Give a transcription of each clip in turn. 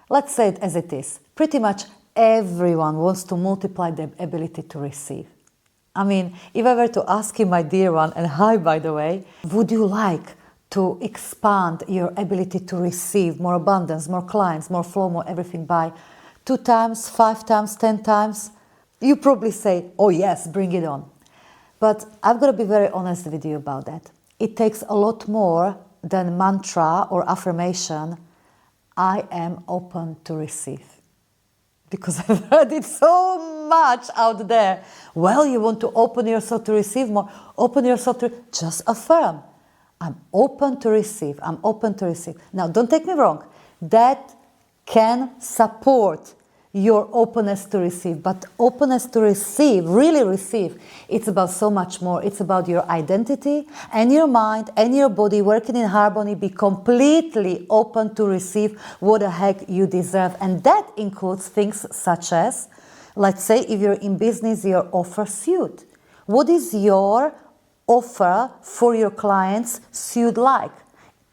let's say it as it is. Pretty much everyone wants to multiply their ability to receive. I mean, if I were to ask you, my dear one, and hi, by the way, would you like to expand your ability to receive more abundance, more clients, more flow, more everything by 2 times, 5 times, 10 times? You probably say, oh yes, bring it on. But I've got to be very honest with you about that. It takes a lot more than mantra or affirmation, I am open to receive. Because I've heard it so much out there. Well, you want to open yourself to receive more. Open yourself to, just affirm. I'm open to receive. I'm open to receive. Now, don't take me wrong. That can support your openness to receive. But openness to receive, really receive, it's about so much more. It's about your identity and your mind and your body working in harmony. Be completely open to receive what the heck you deserve. And that includes things such as, let's say if you're in business, your offer suit. What is your offer for your clients suit like?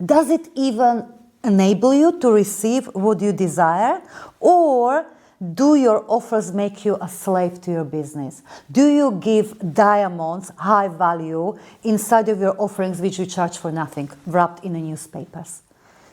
Does it even enable you to receive what you desire? Or do your offers make you a slave to your business? Do you give diamonds, high value, inside of your offerings which you charge for nothing, wrapped in the newspapers?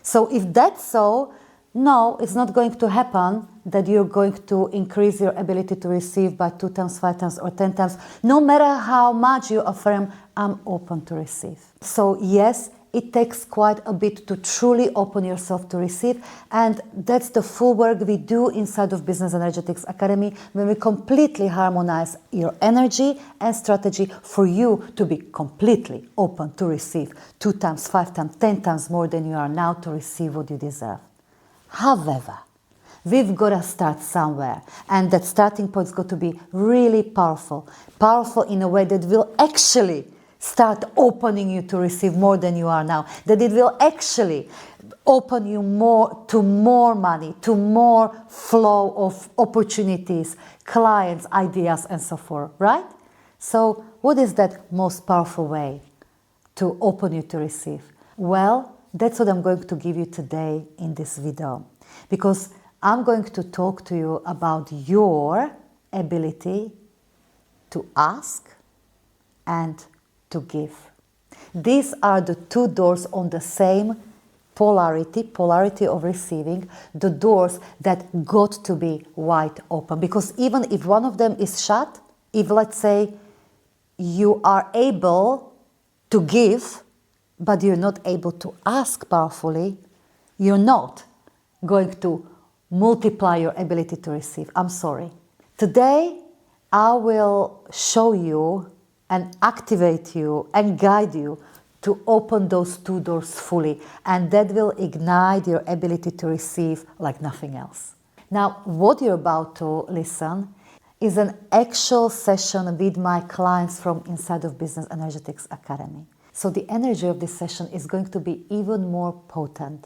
So if that's so, no, it's not going to happen that you're going to increase your ability to receive by 2 times, 5 times, or 10 times, no matter how much you affirm, I'm open to receive. So yes, it takes quite a bit to truly open yourself to receive, and that's the full work we do inside of Business Energetics Academy, when we completely harmonize your energy and strategy for you to be completely open to receive 2 times, 5 times, 10 times more than you are now to receive what you deserve. However, we've got to start somewhere, and that starting point's got to be really powerful. Powerful in a way that will actually start opening you to receive more than you are now. That it will actually open you more to more money, to more flow of opportunities, clients, ideas, and so forth, right? So what is that most powerful way to open you to receive? Well, that's what I'm going to give you today in this video, because I'm going to talk to you about your ability to ask and to give. These are the 2 doors on the same polarity of receiving, the doors that got to be wide open. Because even if one of them is shut, if let's say you are able to give, but you're not able to ask powerfully, you're not going to multiply your ability to receive. I'm sorry. Today, I will show you and activate you and guide you to open those 2 doors fully, and that will ignite your ability to receive like nothing else. Now, what you're about to listen is an actual session with my clients from inside of Business Energetics Academy. So the energy of this session is going to be even more potent.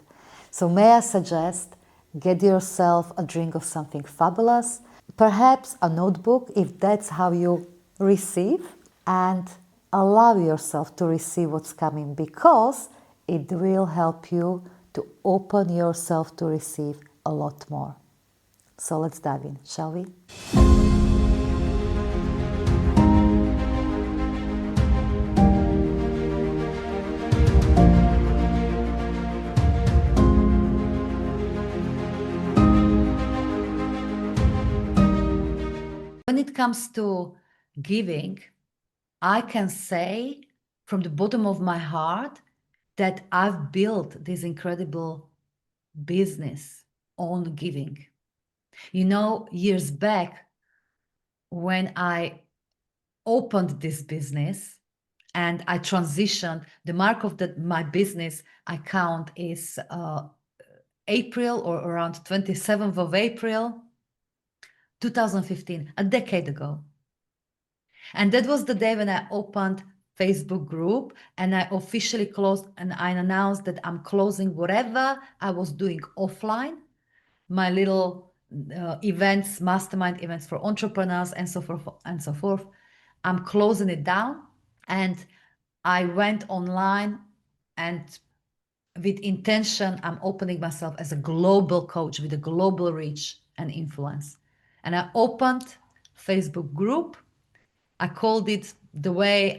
So may I suggest, get yourself a drink of something fabulous, perhaps a notebook if that's how you receive, and allow yourself to receive what's coming, because it will help you to open yourself to receive a lot more. So let's dive in, shall we? When it comes to giving, I can say from the bottom of my heart that I've built this incredible business on giving. You know, years back when I opened this business and I transitioned, the mark of my business account is April, or around 27th of April, 2015, a decade ago. And that was the day when I opened Facebook group and I officially closed, and I announced that I'm closing whatever I was doing offline, my little events, mastermind events for entrepreneurs and so forth and so forth. I'm closing it down, and I went online and with intention, I'm opening myself as a global coach with a global reach and influence. And I opened Facebook group. I called it the way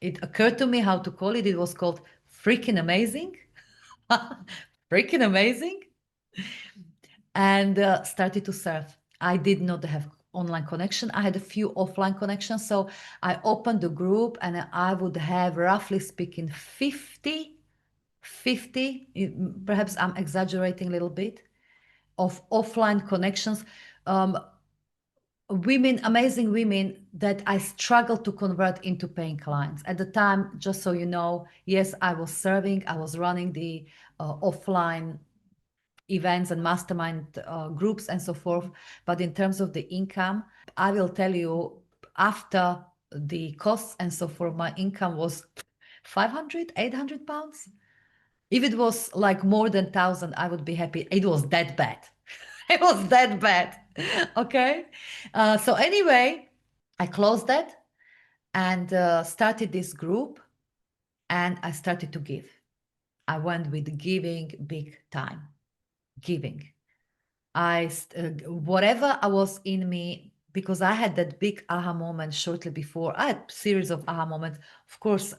it occurred to me how to call it. It was called Freaking Amazing. Freaking Amazing. And started to serve. I did not have online connection. I had a few offline connections. So I opened the group and I would have, roughly speaking, 50, perhaps I'm exaggerating a little bit, of offline connections. Women, amazing women that I struggled to convert into paying clients. At the time, just so you know, yes, I was serving, I was running the offline events and mastermind groups and so forth. But in terms of the income, I will tell you, after the costs and so forth, my income was 500, 800 pounds. If it was like more than 1,000, I would be happy. It was that bad. It was that bad. Okay. So anyway, I closed that and started this group, and I started to give. I went with giving big time. Giving. Whatever I was in me, because I had that big aha moment shortly before. I had a series of aha moments. Of course,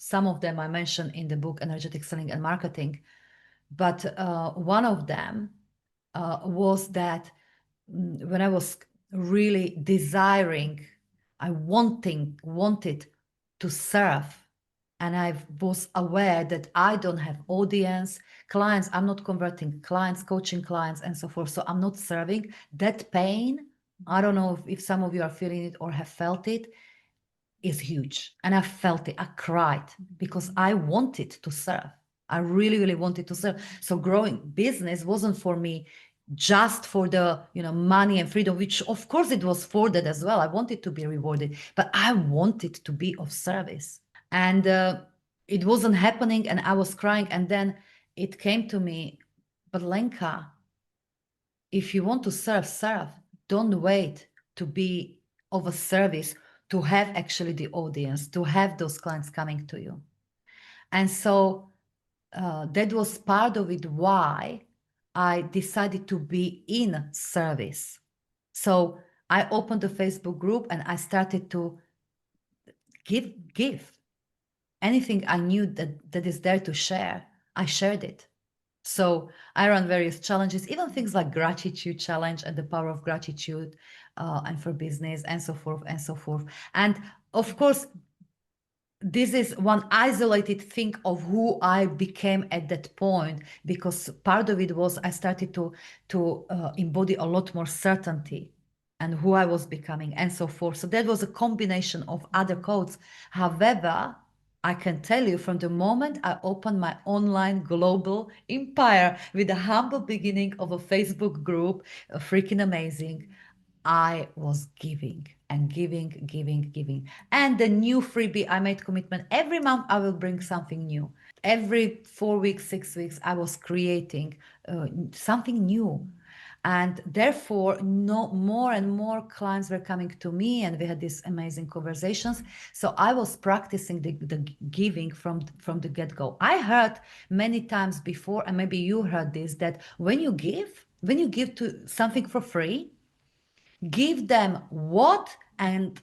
some of them I mentioned in the book, Energetic Selling and Marketing. But one of them was that when I was really desiring, I wanted to serve, and I was aware that I don't have audience, clients, I'm not converting clients, coaching clients, and so forth. So I'm not serving. That pain, I don't know if some of you are feeling it or have felt it, is huge. And I felt it. I cried because I wanted to serve. I really, really wanted to serve. So growing business wasn't for me just for the money and freedom, which of course it was for that as well. I wanted to be rewarded, but I wanted to be of service. And it wasn't happening, and I was crying. And then it came to me, but Lenka, if you want to serve. Don't wait to be of a service, to have actually the audience, to have those clients coming to you. And so that was part of it, why I decided to be in service. So I opened a Facebook group and I started to give. Anything I knew that is there to share, I shared it. So I run various challenges, even things like gratitude challenge and the power of gratitude, and for business and so forth and so forth. And of course, this is one isolated thing of who I became at that point, because part of it was I started to embody a lot more certainty and who I was becoming and so forth. So that was a combination of other codes. However, I can tell you, from the moment I opened my online global empire with a humble beginning of a Facebook group, Freaking Amazing, I was giving and giving. And the new freebie, I made commitment. Every month I will bring something new. Every 4 weeks, 6 weeks, I was creating something new. And therefore, more and more clients were coming to me, and we had these amazing conversations. So I was practicing the giving from the get-go. I heard many times before, and maybe you heard this, that when you give to something for free, give them what and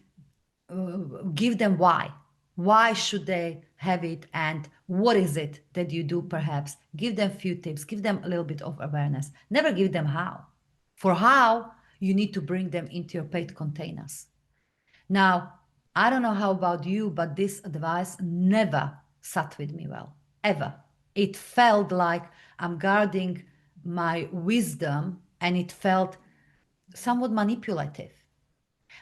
give them why. Why should they have it, and what is it that you do? Perhaps give them a few tips, give them a little bit of awareness. Never give them how. For how, you need to bring them into your paid containers. Now, I don't know how about you, but this advice never sat with me well, ever. It felt like I'm guarding my wisdom, and it felt somewhat manipulative.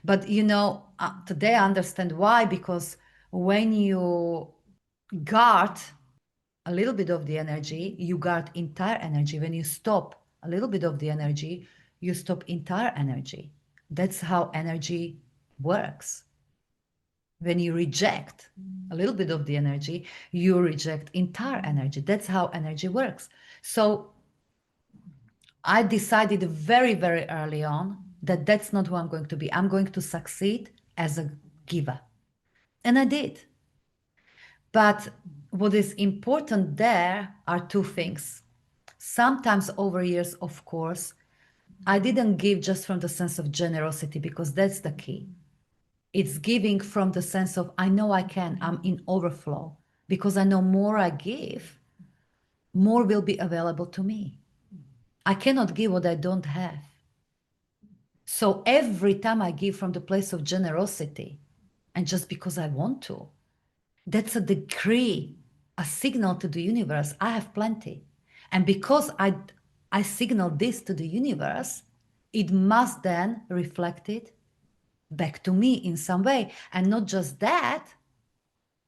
But today I understand why, because when you guard a little bit of the energy, you guard entire energy. When you stop a little bit of the energy, you stop entire energy. That's how energy works. When you reject a little bit of the energy, you reject entire energy. That's how energy works. So I decided very, very early on that that's not who I'm going to be. I'm going to succeed as a giver. And I did. But what is important there are two things. Sometimes over years, of course, I didn't give just from the sense of generosity, because that's the key. It's giving from the sense of, I know I can, I'm in overflow, because I know more I give, more will be available to me. I cannot give what I don't have. So every time I give from the place of generosity, and just because I want to, that's a decree, a signal to the universe. I have plenty. And because I signal this to the universe, it must then reflect it back to me in some way. And not just that,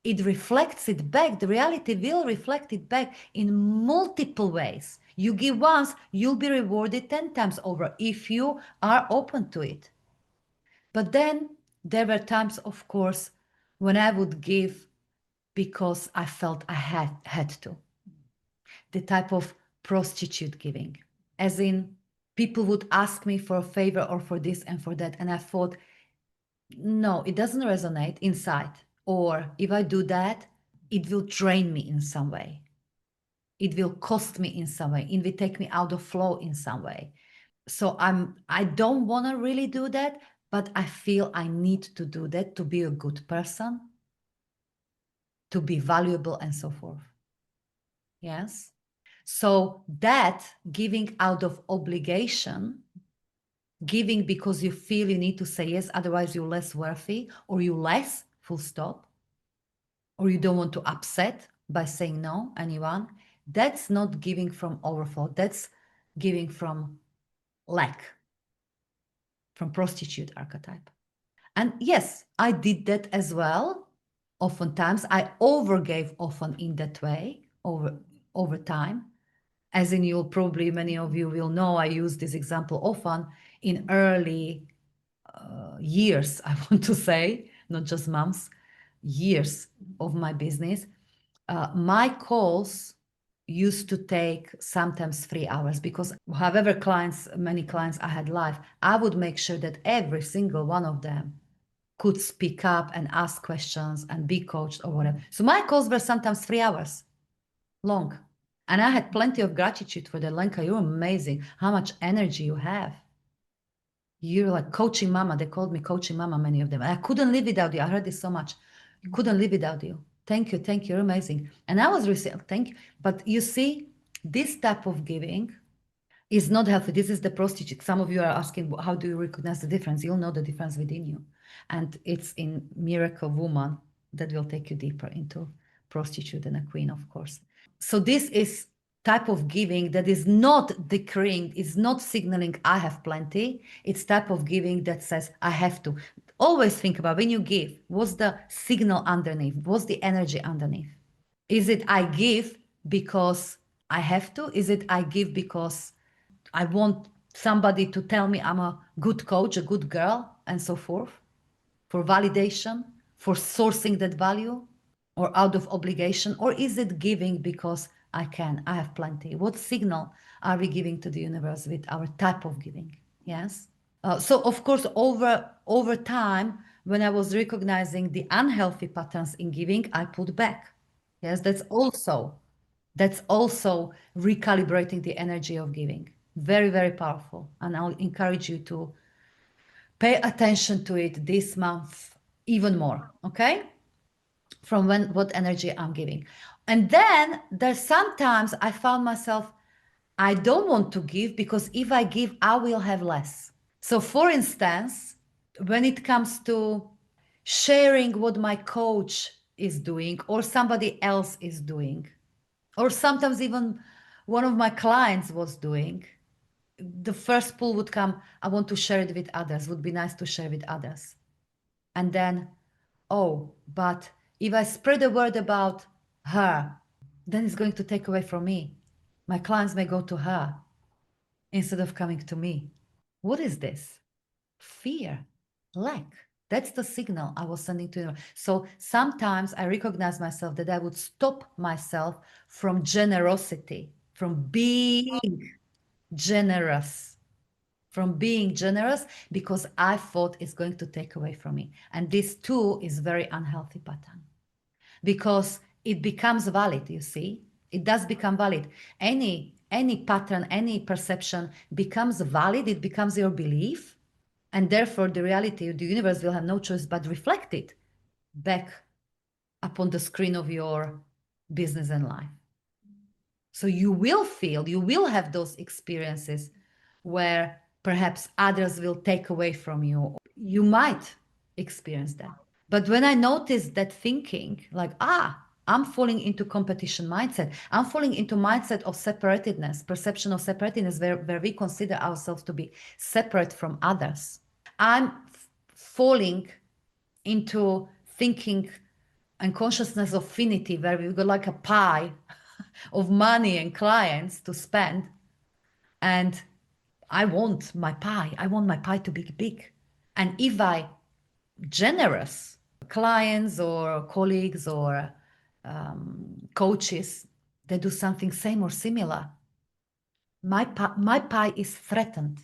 it reflects it back. The reality will reflect it back in multiple ways. You give once, you'll be rewarded 10 times over if you are open to it. But then there were times, of course, when I would give because I felt I had to. The type of prostitute giving, as in people would ask me for a favor or for this and for that, and I thought, no, it doesn't resonate inside. Or if I do that, it will drain me in some way. It will cost me in some way. It will take me out of flow in some way. So I don't want to really do that, but I feel I need to do that to be a good person, to be valuable, and so forth. Yes. So that giving out of obligation, giving because you feel you need to say yes, otherwise you're less worthy, or you less, full stop, or you don't want to upset by saying no anyone, that's not giving from overflow. That's giving from lack, from prostitute archetype. And yes, I did that as well. Oftentimes, I overgave often in that way over time. As in, you'll probably, many of you will know, I use this example often in early years, I want to say, not just months, years of my business. My calls used to take sometimes 3 hours, because however many clients I had live, I would make sure that every single one of them could speak up and ask questions and be coached or whatever. So my calls were sometimes 3 hours long. And I had plenty of gratitude for that. Lenka, you're amazing. How much energy you have. You're like coaching mama. They called me coaching mama, many of them. I couldn't live without you. I heard this so much. Couldn't live without you. Thank you. Thank you. You're amazing. And I was really, thank you. But you see, this type of giving is not healthy. This is the prostitute. Some of you are asking, how do you recognize the difference? You'll know the difference within you. And it's in Miracle Woman that will take you deeper into prostitute and a queen, of course. So this is type of giving that is not decreeing, is not signaling I have plenty. It's type of giving that says I have to. Always think about when you give, what's the signal underneath? What's the energy underneath? Is it I give because I have to? Is it I give because I want somebody to tell me I'm a good coach, a good girl, and so forth, for validation, for sourcing that value, or out of obligation? Or is it giving because I have plenty? What signal are we giving to the universe with our type of giving? Yes. So of course, over time, when I was recognizing the unhealthy patterns in giving, I pulled back. Yes, that's also recalibrating the energy of giving. Very, very powerful. And I'll encourage you to pay attention to it this month even more, okay? From what energy I'm giving. And then there's sometimes I found myself, I don't want to give, because if I give, I will have less. So for instance, when it comes to sharing what my coach is doing or somebody else is doing, or sometimes even one of my clients was doing, the first pull would come, I want to share it with others, would be nice to share with others. And then, oh, but if I spread the word about her, then it's going to take away from me. My clients may go to her instead of coming to me. What is this? Fear, lack. That's the signal I was sending to you. So sometimes I recognize myself that I would stop myself from generosity, from being generous, because I thought it's going to take away from me. And this too is very unhealthy pattern, because it becomes valid, you see. It does become valid. Any pattern, any perception becomes valid, it becomes your belief, and therefore the reality, the universe will have no choice but reflect it back upon the screen of your business and life. So you will have those experiences where perhaps others will take away from you. You might experience that. But when I noticed that thinking, like, I'm falling into competition mindset, I'm falling into mindset of separatedness, perception of separatedness, where we consider ourselves to be separate from others. I'm falling into thinking and consciousness of finity, where we've got like a pie of money and clients to spend. And I want my pie to be big. And if I generous clients or colleagues or coaches that do something same or similar, my pie is threatened.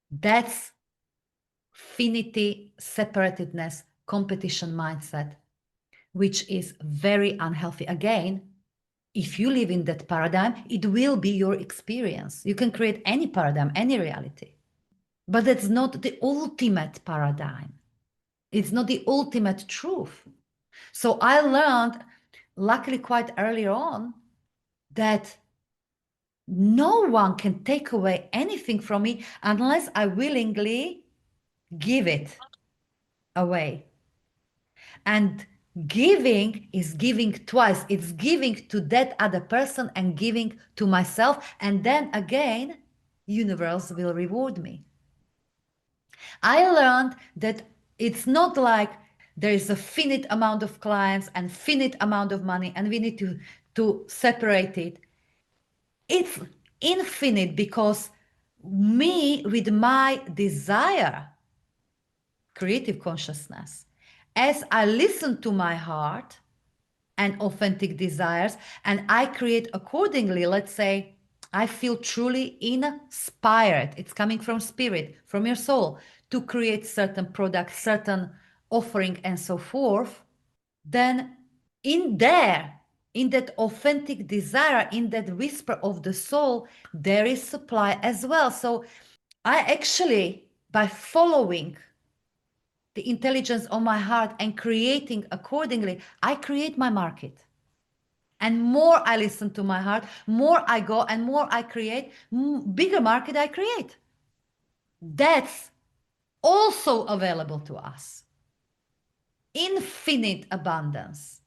That's finity, separatedness, competition mindset, which is very unhealthy. Again, if you live in that paradigm, it will be your experience. You can create any paradigm, any reality, but that's not the ultimate paradigm. It's not the ultimate truth. So I learned, luckily quite early on, that no one can take away anything from me unless I willingly give it away. And giving is giving twice. It's giving to that other person and giving to myself. And then again, universe will reward me. I learned that it's not like there is a finite amount of clients and finite amount of money and we need to separate it. It's infinite because me with my desire, creative consciousness, as I listen to my heart and authentic desires and I create accordingly, let's say I feel truly inspired, it's coming from spirit, from your soul, to create certain products, certain offering and so forth, then in that authentic desire, in that whisper of the soul, there is supply as well. So I actually, by following the intelligence of my heart and creating accordingly, I create my market. And more I listen to my heart, more I go and more I create, bigger market I create. That's also available to us. Infinite abundance.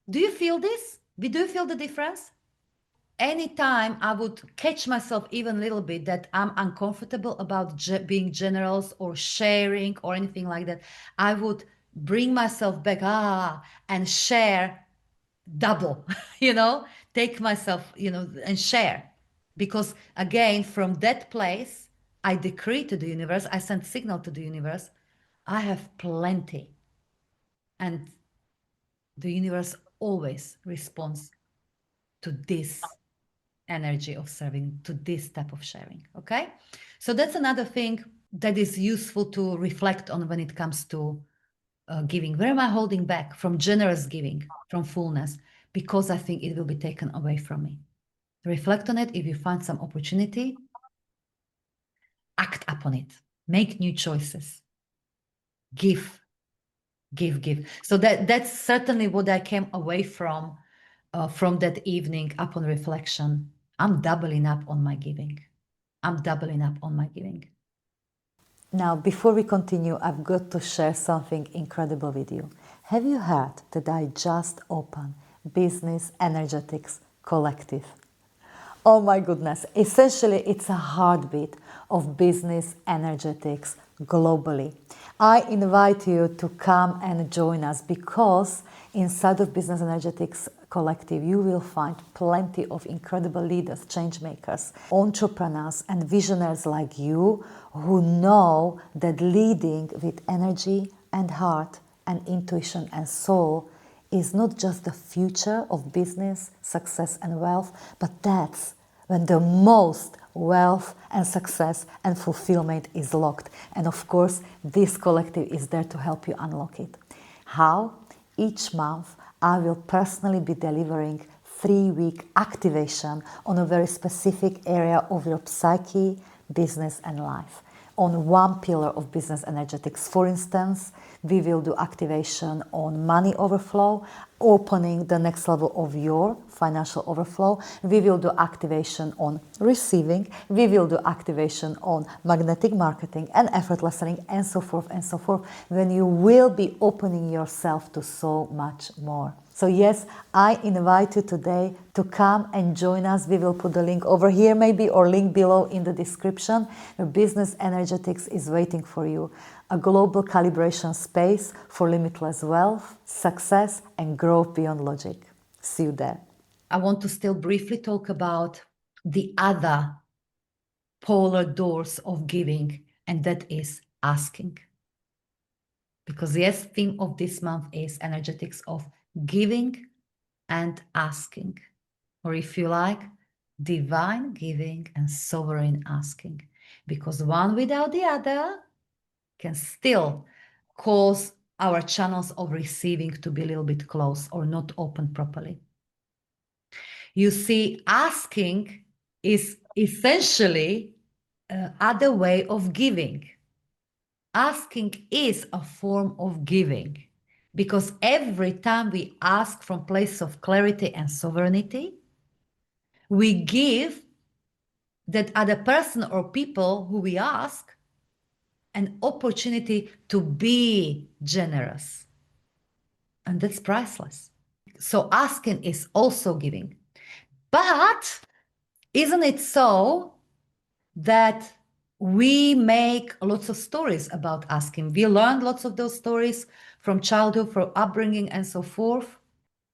Do you feel this? Do you feel the difference? Anytime I would catch myself even a little bit that I'm uncomfortable about being generous or sharing or anything like that, I would bring myself back and share double, take myself, and share. Because again, from that place, I decree to the universe, I send signal to the universe, I have plenty. And the universe always responds to this energy of serving, to this type of sharing. Okay, so that's another thing that is useful to reflect on when it comes to giving. Where am I holding back from generous giving, from fullness? Because I think it will be taken away from me. Reflect on it. If you find some opportunity, act upon it. Make new choices. Give. So that's certainly what I came away from that evening upon reflection. I'm doubling up on my giving. Now, before we continue, I've got to share something incredible with you. Have you heard that I just opened Business Energetics Collective? Oh my goodness, essentially it's a heartbeat of business energetics globally. I invite you to come and join us because inside of Business Energetics Collective you will find plenty of incredible leaders, change makers, entrepreneurs and visionaries like you who know that leading with energy and heart and intuition and soul is not just the future of business, success and wealth, but that's when the most wealth and success and fulfillment is locked. And of course, this collective is there to help you unlock it. How? Each month, I will personally be delivering 3-week activation on a very specific area of your psyche, business, and life. On one pillar of business energetics, for instance, we will do activation on money overflow, opening the next level of your financial overflow. We will do activation on receiving. We will do activation on magnetic marketing and effortless selling, and so forth and so forth, when you will be opening yourself to so much more. So yes, I invite you today to come and join us. We will put the link over here maybe, or link below in the description. Your business energetics is waiting for you. A global calibration space for limitless wealth, success, and growth beyond logic. See you there. I want to still briefly talk about the other polar doors of giving, and that is asking. Because yes, theme of this month is energetics of giving and asking, or if you like, divine giving and sovereign asking, because one without the other can still cause our channels of receiving to be a little bit closed or not open properly. You see, asking is essentially other way of giving. Asking is a form of giving, because every time we ask from place of clarity and sovereignty, we give that other person or people who we ask an opportunity to be generous. And that's priceless. So asking is also giving. But isn't it so that we make lots of stories about asking? We learned lots of those stories from childhood, from upbringing, and so forth.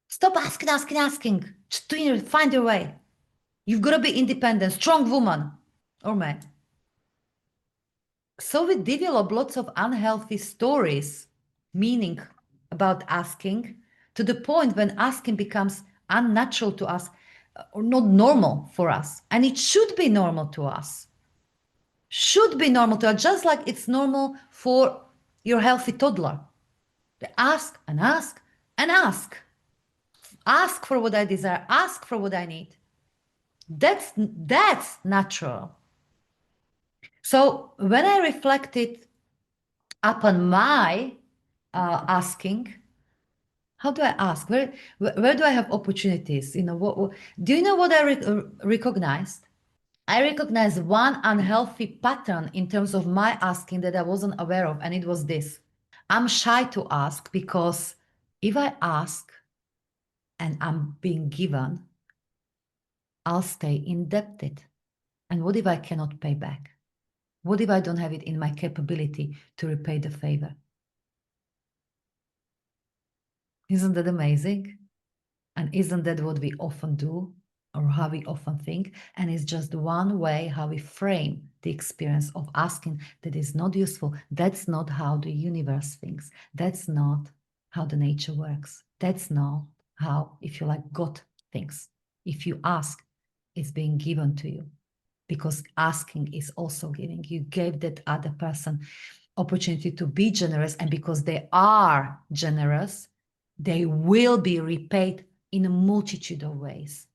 Stop asking, asking, asking. Just find your way. You've got to be independent, strong woman or man. So we develop lots of unhealthy stories, meaning about asking, to the point when asking becomes unnatural to us or not normal for us. And it should be normal to us. Should be normal to us, just like it's normal for your healthy toddler. They ask and ask and ask. Ask for what I desire. Ask for what I need. That's natural. So when I reflected upon my asking, how do I ask? Where do I have opportunities? You know, do you know what I recognized? I recognized one unhealthy pattern in terms of my asking that I wasn't aware of, and it was this. I'm shy to ask, because if I ask and I'm being given, I'll stay indebted. And what if I cannot pay back? What if I don't have it in my capability to repay the favor? Isn't that amazing? And isn't that what we often do, or how we often think? And it's just one way how we frame the experience of asking that is not useful. That's not how the universe thinks. That's not how the nature works. That's not how, if you like, God thinks. If you ask, it's being given to you, because asking is also giving. You gave that other person opportunity to be generous, and because they are generous, they will be repaid in a multitude of ways.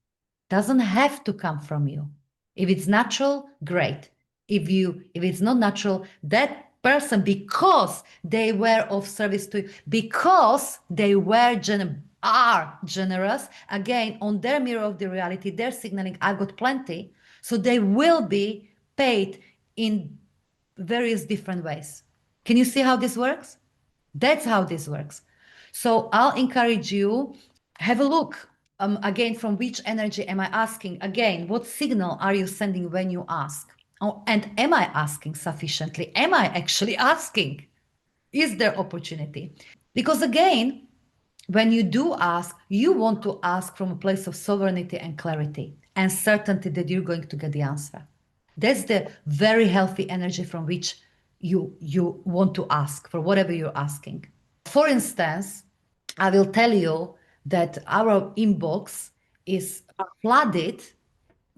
Doesn't have to come from you. If it's natural, great. If it's not natural, that person, because they were of service to you, because they are generous, again, on their mirror of the reality, they're signaling, I've got plenty. So they will be paid in various different ways. Can you see how this works? That's how this works. So I'll encourage you, have a look. Again, from which energy am I asking? Again, what signal are you sending when you ask? Oh, and am I asking sufficiently? Am I actually asking? Is there opportunity? Because again, when you do ask, you want to ask from a place of sovereignty and clarity and certainty that you're going to get the answer. That's the very healthy energy from which you want to ask for whatever you're asking. For instance, I will tell you that our inbox is flooded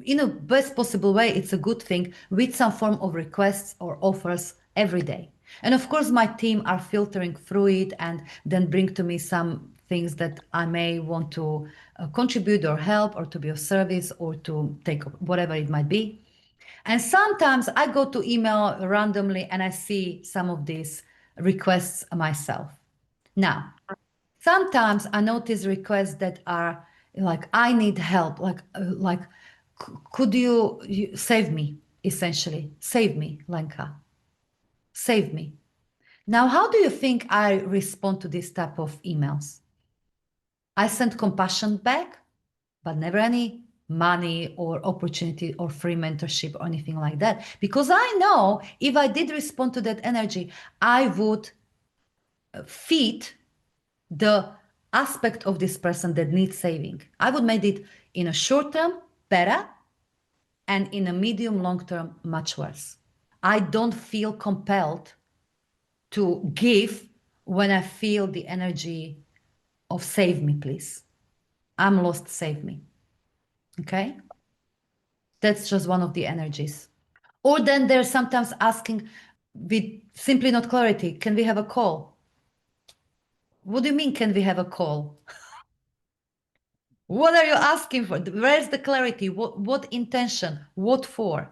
in a best possible way. It's a good thing, with some form of requests or offers every day. And of course, my team are filtering through it and then bring to me some things that I may want to contribute or help or to be of service or to take whatever it might be. And sometimes I go to email randomly and I see some of these requests myself. Now, sometimes I notice requests that are like, I need help, like could you save me, essentially. Save me, Lenka. Save me. Now, how do you think I respond to this type of emails? I send compassion back, but never any money or opportunity or free mentorship or anything like that. Because I know if I did respond to that energy, I would feed the aspect of this person that needs saving. I would make it in a short term better and in a medium long term much worse. I don't feel compelled to give when I feel the energy of save me, please. I'm lost, save me. Okay? That's just one of the energies. Or then they're sometimes asking with simply not clarity, can we have a call? What do you mean, can we have a call? What are you asking for? Where's the clarity? What intention? What for?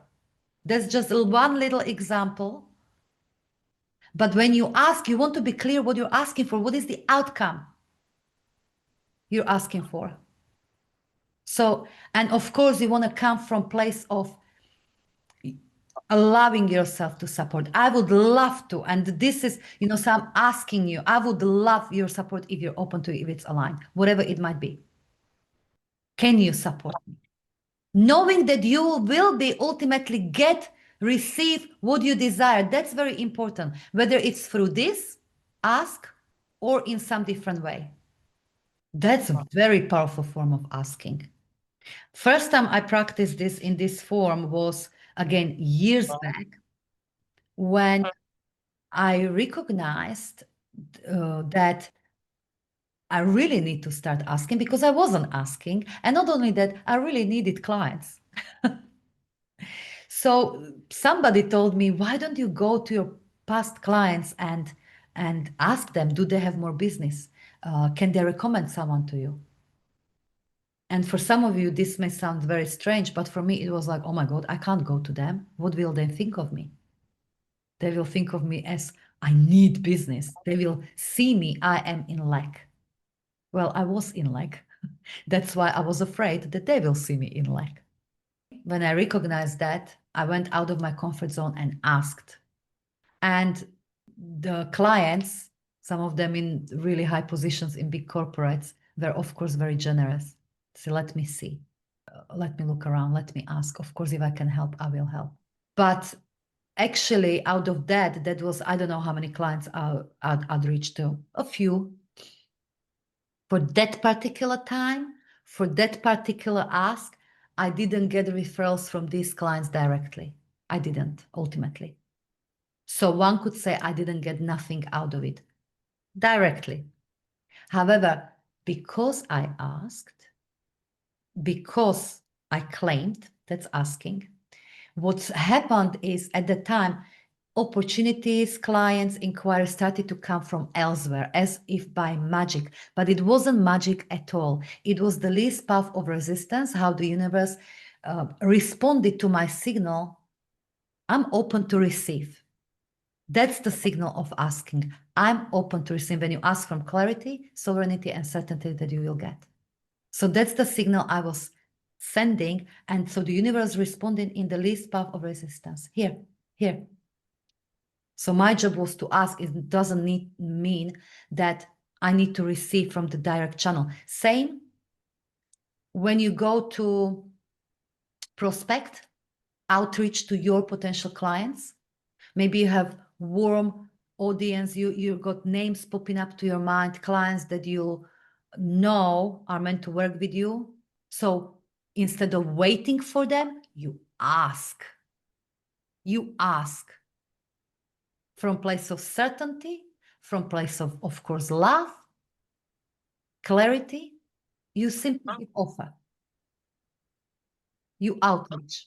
That's just one little example. But when you ask, you want to be clear what you're asking for. What is the outcome you're asking for? So, and of course, you want to come from place of allowing yourself to support. I would love to, and this is, so I'm asking you, I would love your support if you're open to it, if it's aligned, whatever it might be. Can you support me? Knowing that you will be ultimately receive what you desire. That's very important, whether it's through this ask or in some different way. That's a very powerful form of asking. First time I practiced this in this form was, again, years back, when I recognized that I really need to start asking, because I wasn't asking. And not only that, I really needed clients. So somebody told me, why don't you go to your past clients and ask them, do they have more business? Can they recommend someone to you? And for some of you, this may sound very strange, but for me, it was like, oh my God, I can't go to them. What will they think of me? They will think of me as I need business. They will see me, I am in lack. Well, I was in lack. That's why I was afraid that they will see me in lack. When I recognized that, I went out of my comfort zone and asked. And the clients, some of them in really high positions in big corporates, were, of course, very generous. So let me see. Let me look around. Let me ask. Of course, if I can help, I will help. But actually, out of that, that was, I don't know how many clients I'd reached to. A few. For that particular time, for that particular ask, I didn't get referrals from these clients directly. I didn't, ultimately. So one could say I didn't get nothing out of it directly. However, because I asked, because I claimed, that's asking, what's happened is at the time, opportunities, clients, inquiries started to come from elsewhere, as if by magic. But it wasn't magic at all. It was the least path of resistance, how the universe responded to my signal. I'm open to receive. That's the signal of asking. I'm open to receive. When you ask from clarity, sovereignty, and certainty that you will get. So that's the signal I was sending. And so the universe responded in the least path of resistance. Here. So my job was to ask. It doesn't mean that I need to receive from the direct channel. Same when you go to prospect, outreach to your potential clients. Maybe you have warm audience, you got names popping up to your mind, clients that you know are meant to work with you. So instead of waiting for them, you ask. You ask from place of certainty, from place of course, love, clarity. You simply offer. You outreach.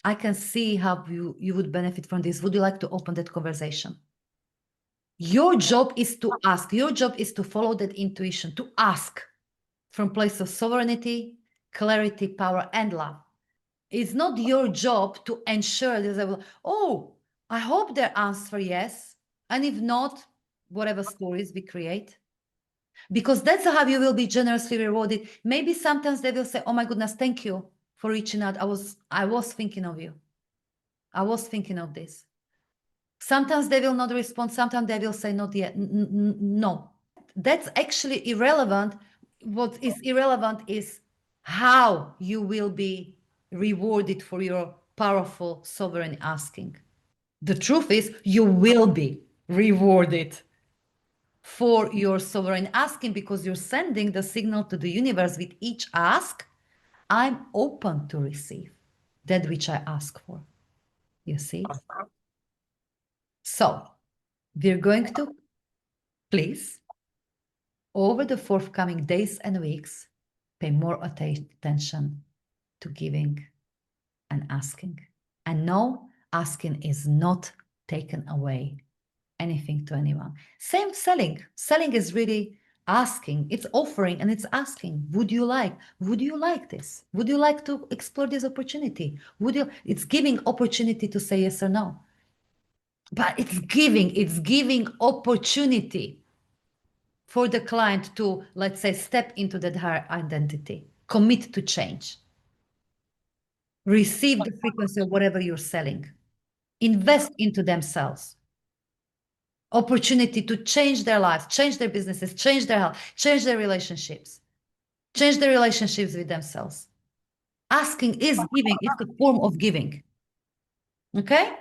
I can see how you would benefit from this. Would you like to open that conversation? Your job is to ask. Your job is to follow that intuition, to ask from place of sovereignty, clarity, power, and love. It's not your job to ensure that they will, oh, I hope their answer yes. And if not, whatever stories we create. Because that's how you will be generously rewarded. Maybe sometimes they will say, oh my goodness, thank you for reaching out. I was thinking of you. I was thinking of this. Sometimes they will not respond. Sometimes they will say not yet. No. That's actually irrelevant. What is irrelevant is how you will be rewarded for your powerful sovereign asking. The truth is, you will be rewarded for your sovereign asking because you're sending the signal to the universe with each ask. I'm open to receive that which I ask for. You see? So we're going to, please, over the forthcoming days and weeks, pay more attention to giving and asking. And no, asking is not taken away anything to anyone. Same selling. Selling is really asking. It's offering and it's asking. Would you like this? Would you like to explore this opportunity? It's giving opportunity to say yes or no. But it's giving opportunity for the client to, let's say, step into that higher identity, commit to change, receive the frequency of whatever you're selling, invest into themselves, opportunity to change their lives, change their businesses, change their health, change their relationships with themselves. Asking is giving, it's a form of giving. Okay?